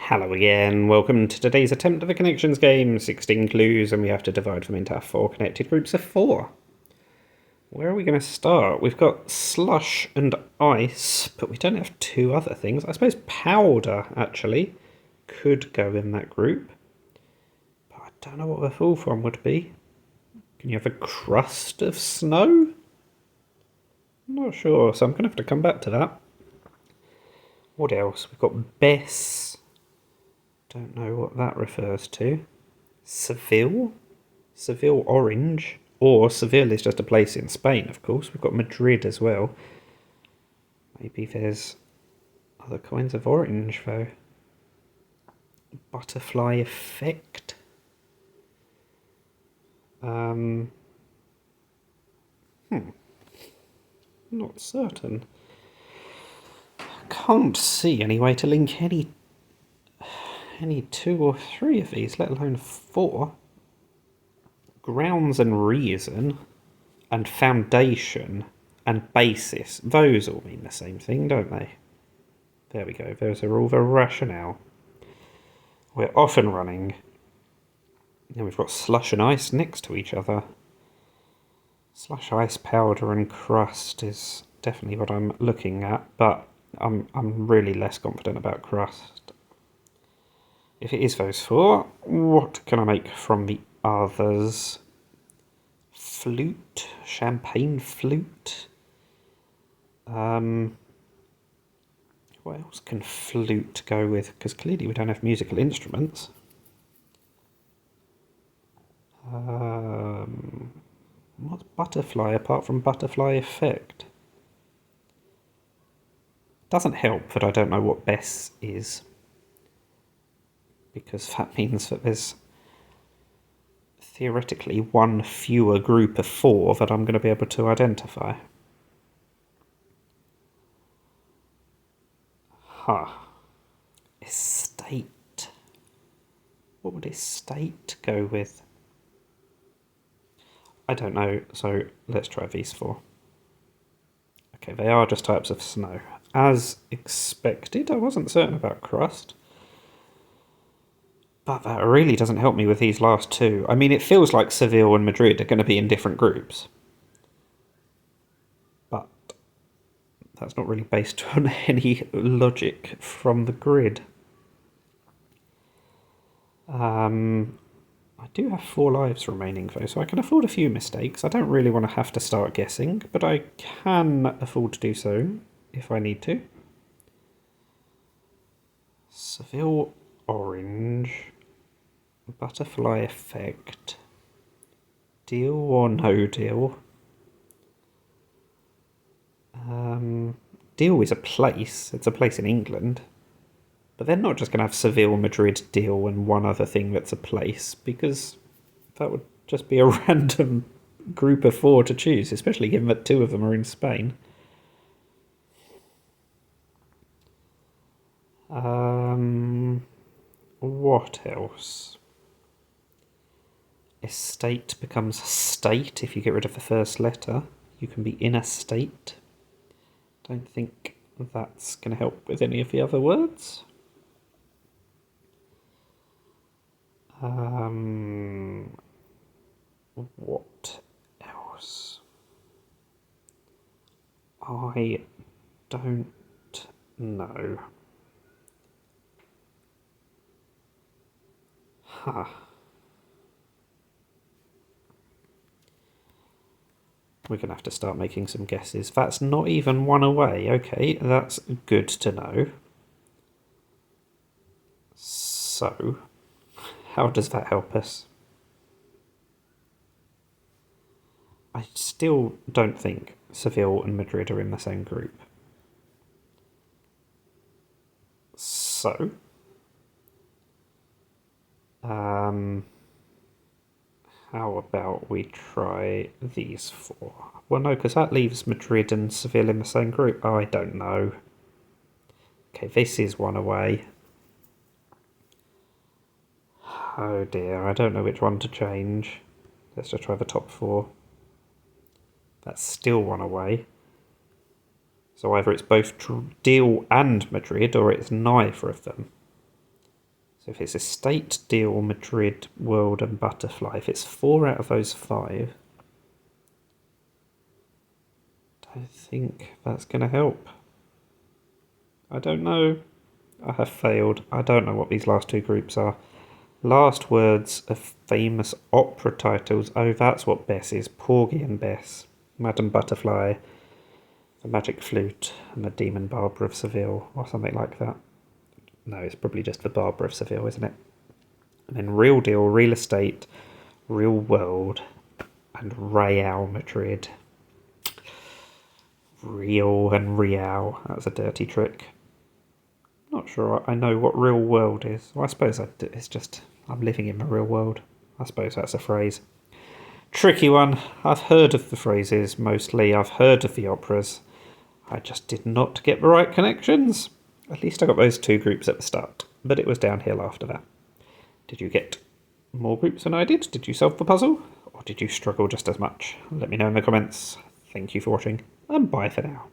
Hello again, welcome to today's attempt of a connections game. 16 clues and we have to divide them into 4 connected groups of 4. Where are we going to start? We've got slush and ice, but we don't have 2 other things. I suppose powder, actually, could go in that group. But I don't know what the full form would be. Can you have a crust of snow? I'm not sure, so I'm going to have to come back to that. What else? We've got Bess. Don't know what that refers to. Seville? Seville orange. Or Seville is just a place in Spain, of course. We've got Madrid as well. Maybe there's other kinds of orange, though. Butterfly effect. Not certain. Can't see any way to link any 2 or 3 of these, let alone 4. Grounds and reason, and foundation, and basis. Those all mean the same thing, don't they? There we go. Those are all the rationale. We're off and running. And we've got slush and ice next to each other. Slush, ice, powder, and crust is definitely what I'm looking at, but I'm really less confident about crust. If it is those 4, what can I make from the others? Flute, champagne flute. What else can flute go with? Because clearly we don't have musical instruments. What's butterfly apart from butterfly effect? Doesn't help that I don't know what Bess is, because that means that there's theoretically 1 fewer group of 4 that I'm going to be able to identify. Estate. What would estate go with? I don't know, so let's try these 4. Okay, they are just types of snow. As expected, I wasn't certain about crust. But that really doesn't help me with these last 2. I mean, it feels like Seville and Madrid are going to be in different groups. But that's not really based on any logic from the grid. I do have 4 lives remaining though, so I can afford a few mistakes. I don't really want to have to start guessing, but I can afford to do so if I need to. Seville orange. Butterfly effect. Deal or no deal? Deal is a place. It's a place in England. But they're not just going to have Seville, Madrid, Deal, and 1 other thing that's a place, because that would just be a random group of 4 to choose, especially given that 2 of them are in Spain. What else? Estate becomes state if you get rid of the first letter. You can be in a state. Don't think that's going to help with any of the other words. What else? I don't know. We're going to have to start making some guesses. That's not even 1 away. Okay, that's good to know. So, how does that help us? I still don't think Seville and Madrid are in the same group. So, how about we try these 4? Well, no, because that leaves Madrid and Seville in the same group. Oh, I don't know. Okay, this is 1 away. Oh dear, I don't know which one to change. Let's just try the top 4. That's still 1 away. So either it's both Deal and Madrid, or it's neither of them. So if it's Estate, Deal, Madrid, World and Butterfly, if it's 4 out of those 5, I think that's going to help. I don't know. I have failed. I don't know what these last 2 groups are. Last words of famous opera titles. Oh, that's what Bess is. Porgy and Bess, Madame Butterfly, The Magic Flute, and the Demon Barber of Seville, or something like that. No, it's probably just the Barber of Seville, isn't it? And then Real Deal, Real Estate, Real World, and Real Madrid. Real and Real. That's a dirty trick. Not sure I know what Real World is. Well, I suppose it's just I'm living in the real world. I suppose that's a phrase. Tricky one. I've heard of the phrases mostly. I've heard of the operas. I just did not get the right connections. At least I got those 2 groups at the start, but it was downhill after that. Did you get more groups than I did? Did you solve the puzzle? Or did you struggle just as much? Let me know in the comments. Thank you for watching, and bye for now.